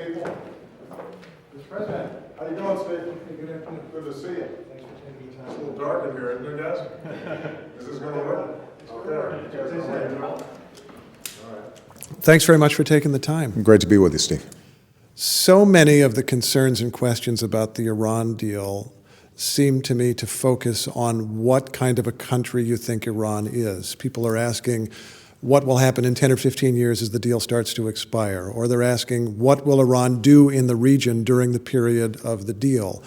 people. Mr. President. How you doing, Steve? Hey, good afternoon. Good to see you. Thanks for taking the It's time. a little dark in here, isn't it, guys? Is this gonna work? Okay. You guys gonna wait, Joe? All right. Thanks very much for taking the time. Great to be with you, Steve. So many of the concerns and questions about the Iran deal seem to me to focus on what kind of a country you think Iran is. People are asking what will happen in 10 or 15 years as the deal starts to expire, or they're asking what will Iran do in the region during the period of the deal.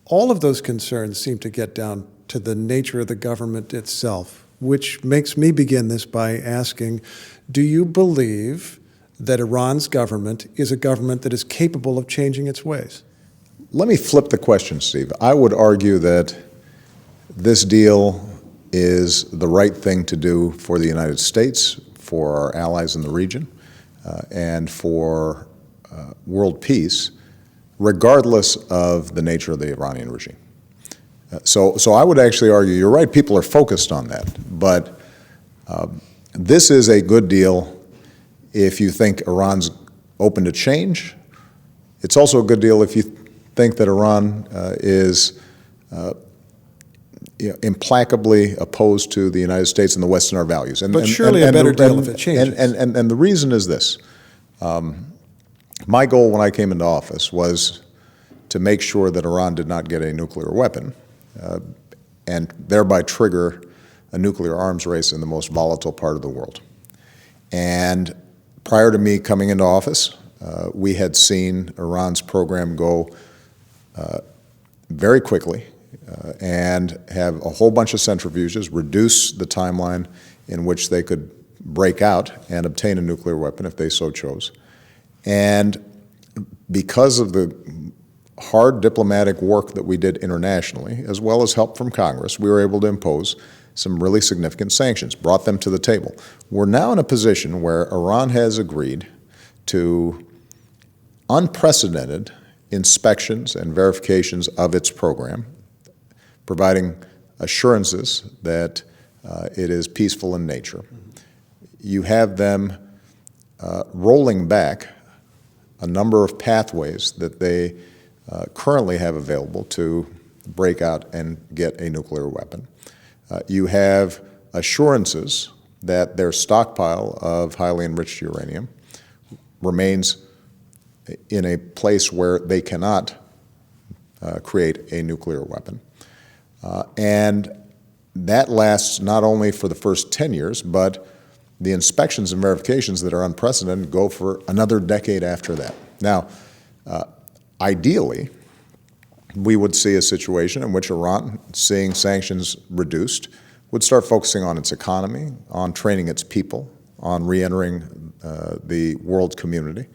All of those concerns seem to get down to the nature of the government itself, which makes me begin this by asking, do you believe that Iran's government is a government that is capable of changing its ways? Let me flip the question, Steve. I would argue that this deal is the right thing to do for the United States, for our allies in the region, and for world peace, regardless of the nature of the Iranian regime. So I would actually argue, you're right, people are focused on that, but this is a good deal if you think Iran's open to change. It's also a good deal if you think that Iran is implacably opposed to the United States and the West and our values. But surely a better deal if it changes. And the reason is this. My goal when I came into office was to make sure that Iran did not get a nuclear weapon and thereby trigger a nuclear arms race in the most volatile part of the world. And prior to me coming into office, we had seen Iran's program go very quickly and have a whole bunch of centrifuges, reduce the timeline in which they could break out and obtain a nuclear weapon if they so chose. And because of the hard diplomatic work that we did internationally, as well as help from Congress, we were able to impose some really significant sanctions, brought them to the table. We're now in a position where Iran has agreed to unprecedented inspections and verifications of its program, providing assurances that it is peaceful in nature. You have them rolling back a number of pathways that they currently have available to break out and get a nuclear weapon. You have assurances that their stockpile of highly enriched uranium remains in a place where they cannot create a nuclear weapon. And that lasts not only for the first 10 years, but the inspections and verifications that are unprecedented go for another decade after that. Now, ideally, we would see a situation in which Iran, seeing sanctions reduced, would start focusing on its economy, on training its people, on re-entering the world community,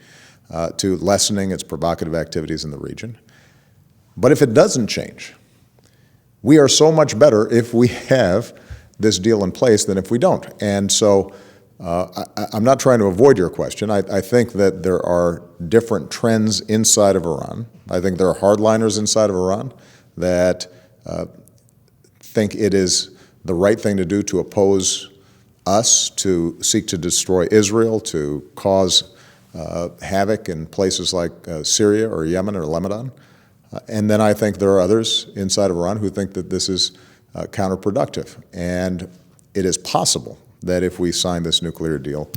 to lessening its provocative activities in the region. But if it doesn't change, we are so much better if we have this deal in place than if we don't. And so I'm not trying to avoid your question. I think that there are different trends inside of Iran. I think there are hardliners inside of Iran that think it is the right thing to do to oppose us, to seek to destroy Israel, to cause havoc in places like Syria or Yemen or Lebanon. And then I think there are others inside of Iran who think that this is counterproductive. And it is possible that if we sign this nuclear deal,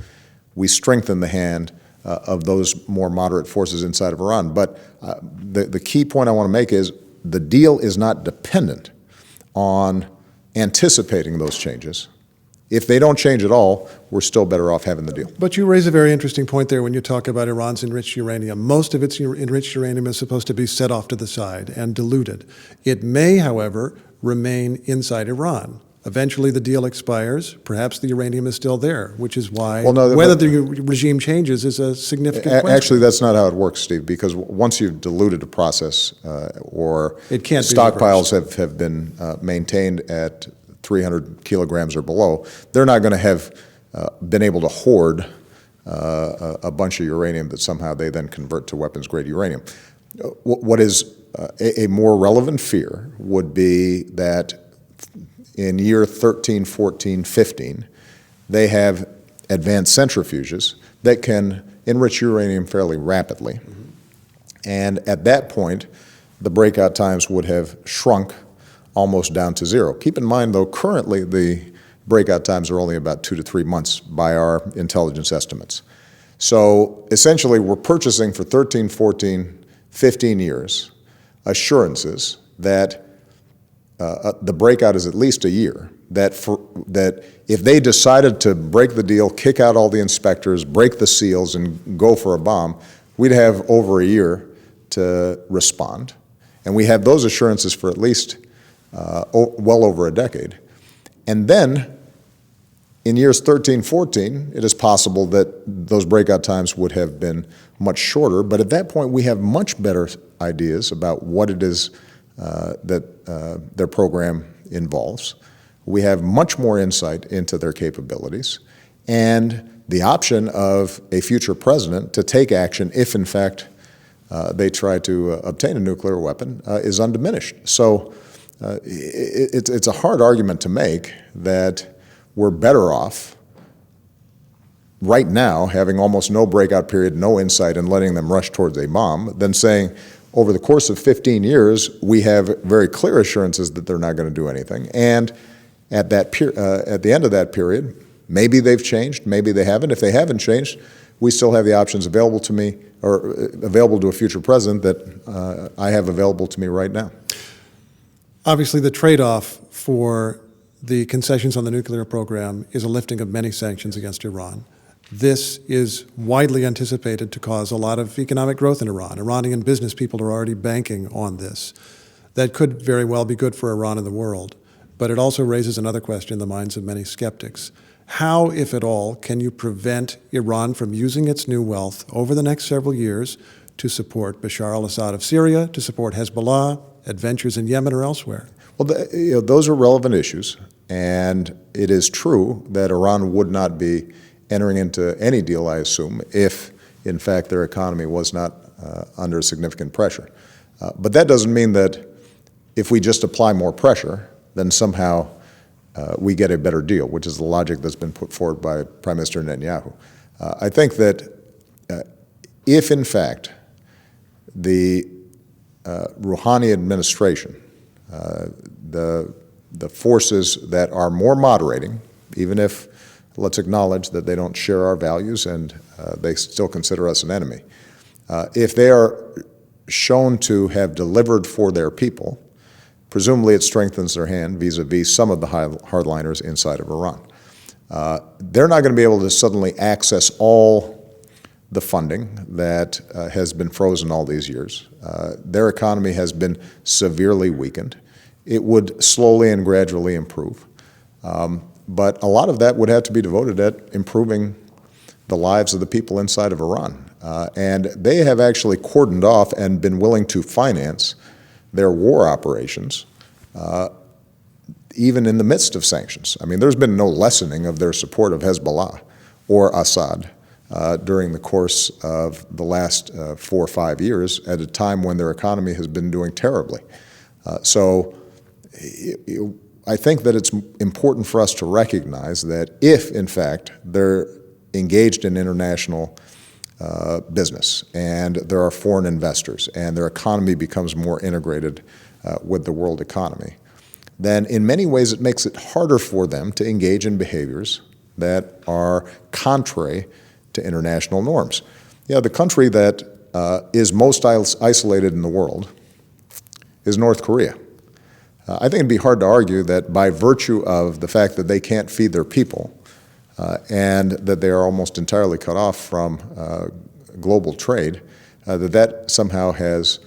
we strengthen the hand of those more moderate forces inside of Iran. But the key point I want to make is the deal is not dependent on anticipating those changes. If they don't change at all, we're still better off having the deal. But you raise a very interesting point there when you talk about Iran's enriched uranium. Most of its enriched uranium is supposed to be set off to the side and diluted. It may, however, remain inside Iran. Eventually the deal expires. Perhaps the uranium is still there, which is why whether the regime changes is a significant question. Actually, that's not how it works, Steve, because once you've diluted a process or it can't stockpiles have been maintained at 300 kilograms or below, they're not going to have been able to hoard a bunch of uranium that somehow they then convert to weapons-grade uranium. What is a more relevant fear would be that in year 13, 14, 15, they have advanced centrifuges that can enrich uranium fairly rapidly. And at that point, the breakout times would have shrunk almost down to zero. Keep in mind, though, currently the breakout times are only about 2 to 3 months by our intelligence estimates. So essentially, we're purchasing for 13, 14, 15 years assurances that the breakout is at least a year, that if they decided to break the deal, kick out all the inspectors, break the seals, and go for a bomb, we'd have over a year to respond. And we have those assurances for at least well over a decade. And then, in years 13, 14, it is possible that those breakout times would have been much shorter, but at that point we have much better ideas about what it is that their program involves. We have much more insight into their capabilities, and the option of a future president to take action if, in fact, they try to obtain a nuclear weapon is undiminished. So it's a hard argument to make that we're better off right now having almost no breakout period, no insight, and letting them rush towards a bomb than saying over the course of 15 years we have very clear assurances that they're not going to do anything. And at the end of that period, maybe they've changed, maybe they haven't. If they haven't changed, we still have the options available to me or available to a future president that I have available to me right now. Obviously, the trade-off for the concessions on the nuclear program is a lifting of many sanctions against Iran. This is widely anticipated to cause a lot of economic growth in Iran. Iranian business people are already banking on this. That could very well be good for Iran and the world, but it also raises another question in the minds of many skeptics. How, if at all, can you prevent Iran from using its new wealth over the next several years to support Bashar al-Assad of Syria, to support Hezbollah, adventures in Yemen or elsewhere? Well, those are relevant issues, and it is true that Iran would not be entering into any deal, I assume, if, in fact, their economy was not under significant pressure. But that doesn't mean that if we just apply more pressure, then somehow we get a better deal, which is the logic that's been put forward by Prime Minister Netanyahu. I think that if, in fact, the Rouhani administration, the forces that are more moderating, even if, let's acknowledge that they don't share our values and they still consider us an enemy, if they are shown to have delivered for their people, presumably it strengthens their hand vis-a-vis some of the hardliners inside of Iran. They're not going to be able to suddenly access all the funding that has been frozen all these years. Their economy has been severely weakened. It would slowly and gradually improve. But a lot of that would have to be devoted at improving the lives of the people inside of Iran. And they have actually cordoned off and been willing to finance their war operations, even in the midst of sanctions. I mean, there's been no lessening of their support of Hezbollah or Assad during the course of the last 4 or 5 years at a time when their economy has been doing terribly. So I think that it's important for us to recognize that if, in fact, they're engaged in international business and there are foreign investors and their economy becomes more integrated with the world economy, then in many ways it makes it harder for them to engage in behaviors that are contrary to international norms. The country that is most isolated in the world is North Korea. I think it'd be hard to argue that by virtue of the fact that they can't feed their people and that they are almost entirely cut off from global trade, that somehow has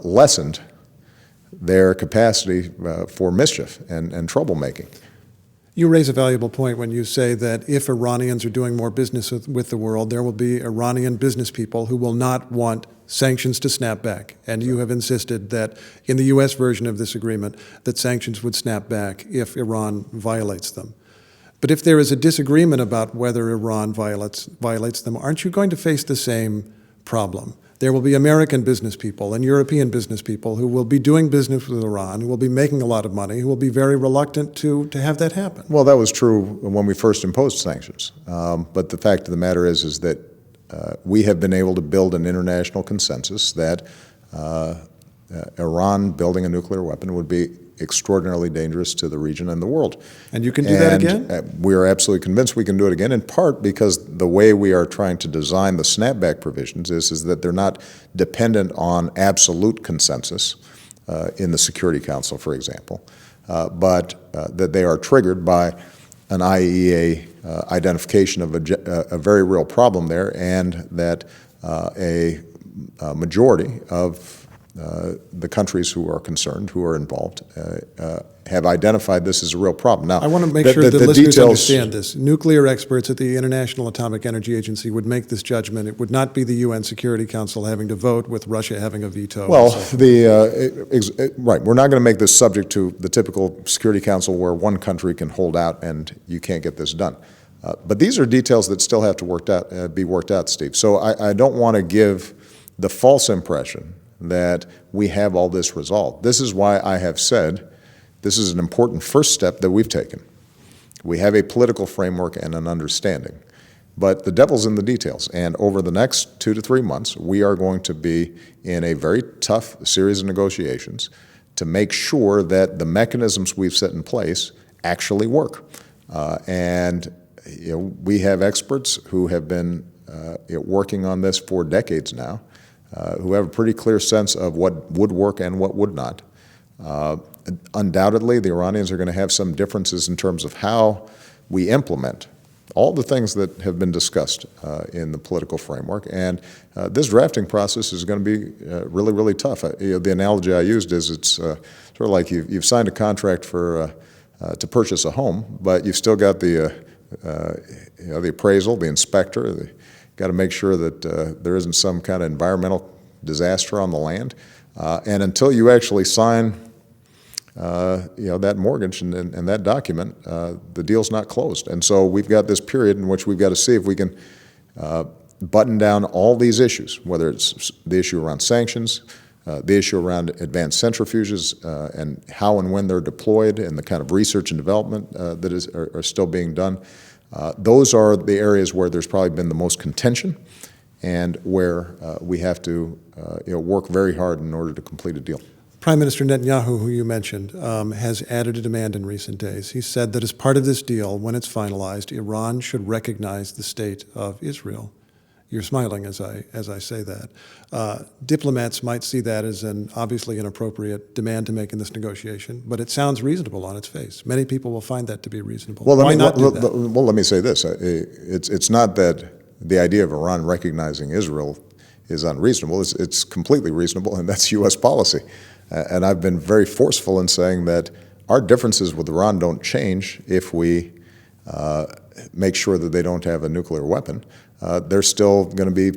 lessened their capacity for mischief and troublemaking. You raise a valuable point when you say that if Iranians are doing more business with the world, there will be Iranian business people who will not want sanctions to snap back. And you have insisted that in the U.S. version of this agreement, that sanctions would snap back if Iran violates them. But if there is a disagreement about whether Iran violates them, aren't you going to face the same problem? There will be American business people and European business people who will be doing business with Iran, who will be making a lot of money, who will be very reluctant to have that happen. Well, that was true when we first imposed sanctions. But the fact of the matter is that we have been able to build an international consensus that Iran building a nuclear weapon would be extraordinarily dangerous to the region and the world. And you can do that again? We are absolutely convinced we can do it again, in part because the way we are trying to design the snapback provisions is that they're not dependent on absolute consensus in the Security Council, for example, but that they are triggered by an IAEA identification of a very real problem there, and that a majority of the countries who are concerned, who are involved, have identified this as a real problem. Now, I want to make sure the listeners understand this. Nuclear experts at the International Atomic Energy Agency would make this judgment. It would not be the UN Security Council having to vote with Russia having a veto. Well, right. We're not going to make this subject to the typical Security Council where one country can hold out and you can't get this done. But these are details that still have to be worked out, Steve. So I don't want to give the false impression that we have all this resolved. This is why I have said this is an important first step that we've taken. We have a political framework and an understanding, but the devil's in the details. And over the next 2 to 3 months, we are going to be in a very tough series of negotiations to make sure that the mechanisms we've set in place actually work. And we have experts who have been working on this for decades now, who have a pretty clear sense of what would work and what would not. Undoubtedly, the Iranians are going to have some differences in terms of how we implement all the things that have been discussed in the political framework. And this drafting process is going to be really, really tough. The analogy I used is it's sort of like you've signed a contract for to purchase a home, but you've still got the appraisal, the inspector. Got to make sure that there isn't some kind of environmental disaster on the land. And until you actually sign that mortgage and that document, the deal's not closed. And so we've got this period in which we've got to see if we can button down all these issues, whether it's the issue around sanctions, the issue around advanced centrifuges, and how and when they're deployed, and the kind of research and development that are still being done. Those are the areas where there's probably been the most contention, and where we have to work very hard in order to complete a deal. Prime Minister Netanyahu, who you mentioned, has added a demand in recent days. He said that as part of this deal, when it's finalized, Iran should recognize the state of Israel. You're smiling as I say that. Diplomats might see that as obviously an appropriate demand to make in this negotiation, but it sounds reasonable on its face. Many people will find that to be reasonable. Well, Why not do that? Well, let me say this. It's not that the idea of Iran recognizing Israel is unreasonable. It's completely reasonable, and that's U.S. policy. And I've been very forceful in saying that our differences with Iran don't change if we make sure that they don't have a nuclear weapon. They're still going to be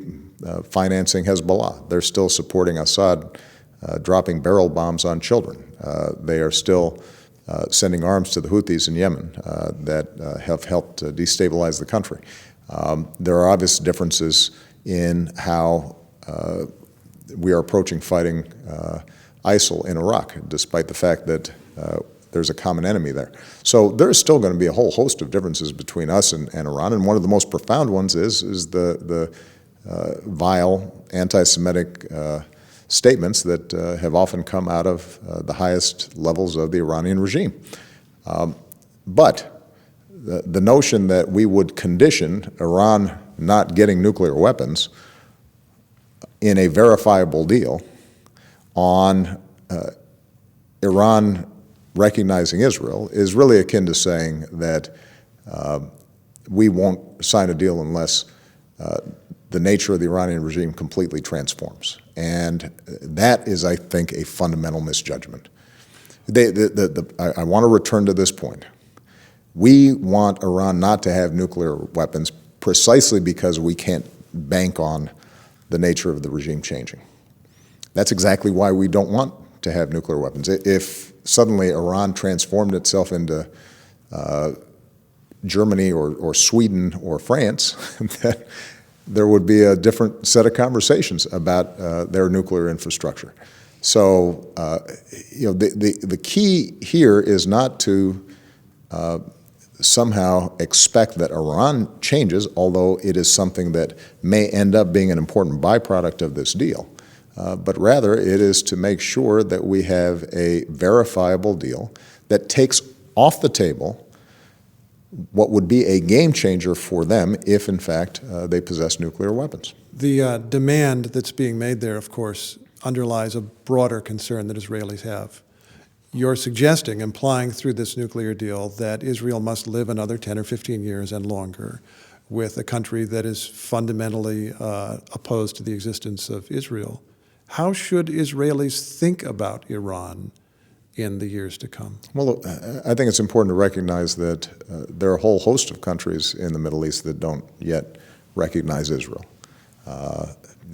financing Hezbollah. They're still supporting Assad dropping barrel bombs on children. They are still sending arms to the Houthis in Yemen that have helped destabilize the country. There are obvious differences in how we are approaching fighting ISIL in Iraq, despite the fact that there's a common enemy there. So there's still going to be a whole host of differences between us and Iran, and one of the most profound ones is the vile anti-Semitic statements that have often come out of the highest levels of the Iranian regime. But the notion that we would condition Iran not getting nuclear weapons in a verifiable deal on Iran recognizing Israel is really akin to saying that we won't sign a deal unless the nature of the Iranian regime completely transforms. And that is, I think, a fundamental misjudgment. I want to return to this point. We want Iran not to have nuclear weapons precisely because we can't bank on the nature of the regime changing. That's exactly why we don't want to have nuclear weapons. If suddenly Iran transformed itself into Germany or Sweden or France, then there would be a different set of conversations about their nuclear infrastructure. So, the key here is not to somehow expect that Iran changes, although it is something that may end up being an important byproduct of this deal. But rather, it is to make sure that we have a verifiable deal that takes off the table what would be a game changer for them if, in fact, they possess nuclear weapons. The demand that's being made there, of course, underlies a broader concern that Israelis have. You're suggesting, implying through this nuclear deal, that Israel must live another 10 or 15 years and longer with a country that is fundamentally opposed to the existence of Israel. How should Israelis think about Iran in the years to come? Well, I think it's important to recognize that there are a whole host of countries in the Middle East that don't yet recognize Israel.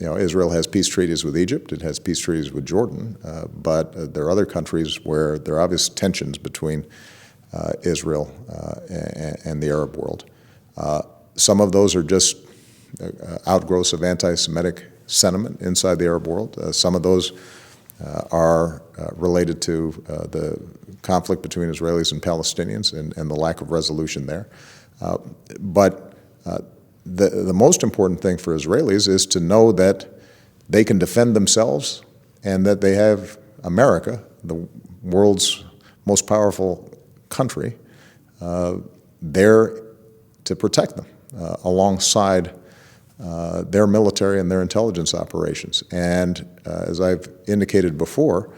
Israel has peace treaties with Egypt, it has peace treaties with Jordan, but there are other countries where there are obvious tensions between Israel and the Arab world. Some of those are just outgrowths of anti-Semitic sentiment inside the Arab world. Some of those are related to the conflict between Israelis and Palestinians and the lack of resolution there. But the most important thing for Israelis is to know that they can defend themselves and that they have America, the world's most powerful country, there to protect them alongside their military and their intelligence operations. And as I've indicated before,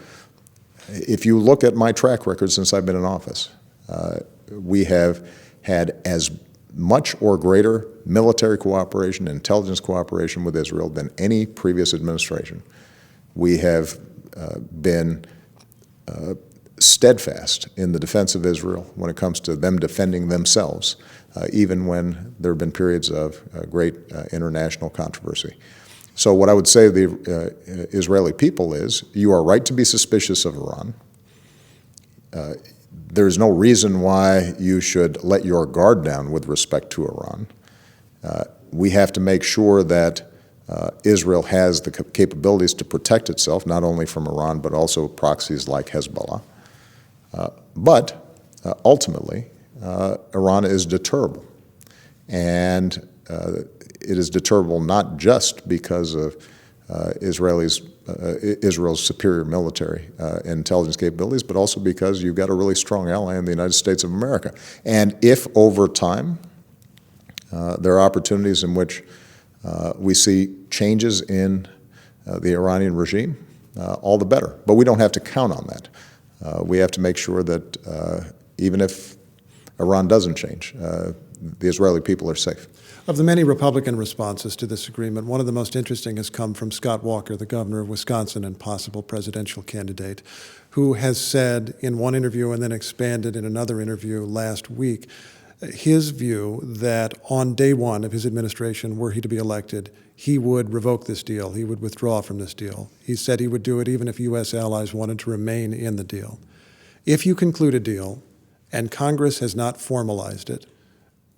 if you look at my track record since I've been in office, we have had as much or greater military cooperation, intelligence cooperation with Israel than any previous administration. We have been steadfast in the defense of Israel when it comes to them defending themselves, even when there have been periods of great international controversy. So what I would say to the Israeli people is, you are right to be suspicious of Iran. There's no reason why you should let your guard down with respect to Iran. We have to make sure that Israel has the capabilities to protect itself, not only from Iran, but also proxies like Hezbollah. But ultimately, Iran is deterrable. And it is deterrable not just because of Israel's superior military and intelligence capabilities, but also because you've got a really strong ally in the United States of America. And if over time there are opportunities in which we see changes in the Iranian regime, all the better. But we don't have to count on that. We have to make sure that even if Iran doesn't change, the Israeli people are safe. Of the many Republican responses to this agreement, one of the most interesting has come from Scott Walker, the governor of Wisconsin and possible presidential candidate, who has said in one interview and then expanded in another interview last week, his view that on day one of his administration, were he to be elected, he would revoke this deal, he would withdraw from this deal. He said he would do it even if U.S. allies wanted to remain in the deal. If you conclude a deal and Congress has not formalized it,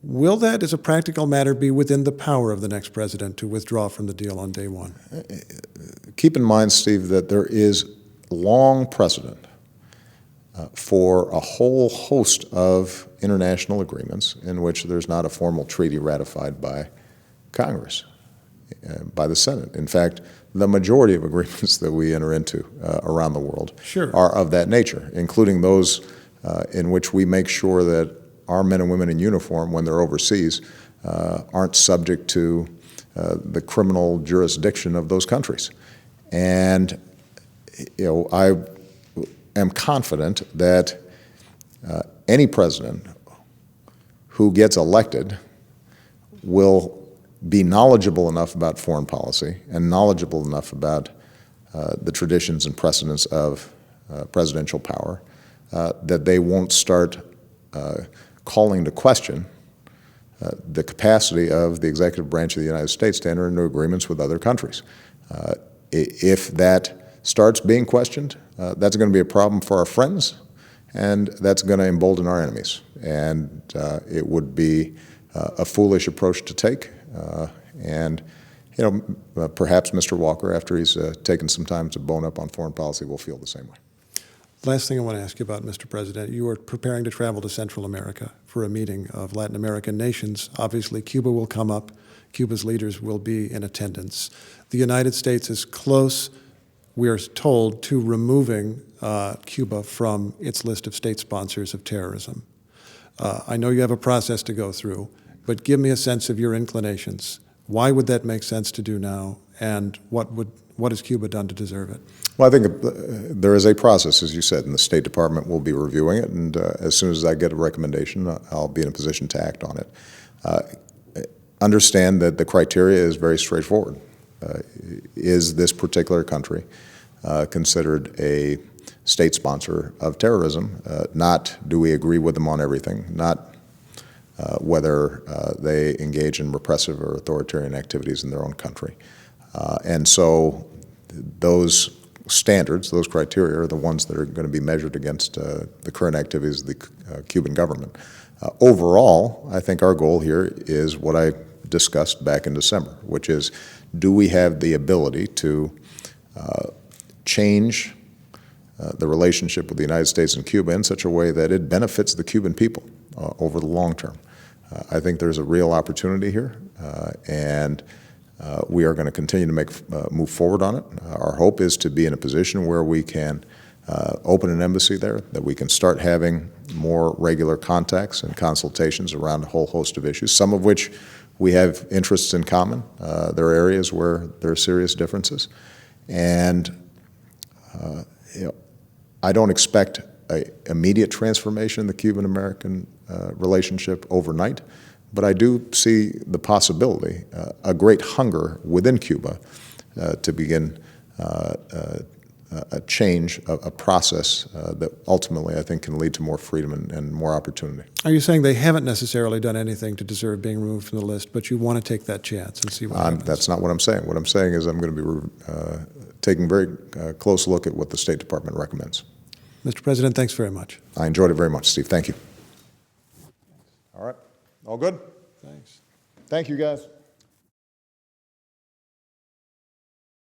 will that, as a practical matter, be within the power of the next president to withdraw from the deal on day one? Keep in mind, Steve, that there is long precedent for a whole host of international agreements in which there's not a formal treaty ratified by Congress, by the Senate. In fact, the majority of agreements that we enter into around the world are of that nature, including those in which we make sure that our men and women in uniform, when they're overseas, aren't subject to the criminal jurisdiction of those countries. And I am confident that any president who gets elected will be knowledgeable enough about foreign policy and knowledgeable enough about the traditions and precedents of presidential power that they won't start calling to question the capacity of the executive branch of the United States to enter into agreements with other countries. If that starts being questioned, that's going to be a problem for our friends, and that's going to embolden our enemies. And it would be a foolish approach to take. And perhaps Mr. Walker, after he's taken some time to bone up on foreign policy, will feel the same way. Last thing I want to ask you about, Mr. President, you are preparing to travel to Central America for a meeting of Latin American nations. Obviously, Cuba will come up. Cuba's leaders will be in attendance. The United States is close, we are told, to removing Cuba from its list of state sponsors of terrorism. I know you have a process to go through, but give me a sense of your inclinations. Why would that make sense to do now, and what has Cuba done to deserve it? Well, I think there is a process, as you said, and the State Department will be reviewing it, and as soon as I get a recommendation, I'll be in a position to act on it. Understand that the criteria is very straightforward. Is this particular country considered a state sponsor of terrorism? Not do we agree with them on everything, not whether they engage in repressive or authoritarian activities in their own country. And so those standards, those criteria, are the ones that are going to be measured against the current activities of the Cuban government. Overall, I think our goal here is what I discussed back in December, which is, do we have the ability to change the relationship with the United States and Cuba in such a way that it benefits the Cuban people over the long term? I think there's a real opportunity here, and we are going to continue to move forward on it. Our hope is to be in a position where we can open an embassy there, that we can start having more regular contacts and consultations around a whole host of issues, some of which we have interests in common. There are areas where there are serious differences. And I don't expect an immediate transformation in the Cuban-American relationship overnight, but I do see the possibility, a great hunger within Cuba to begin a change, a process that ultimately I think can lead to more freedom and more opportunity. Are you saying they haven't necessarily done anything to deserve being removed from the list, but you want to take that chance and see what happens? That's not what I'm saying. What I'm saying is I'm going to be taking a very close look at what the State Department recommends. Mr. President, thanks very much. I enjoyed it very much, Steve. Thank you. All right. All good? Thanks. Thank you, guys.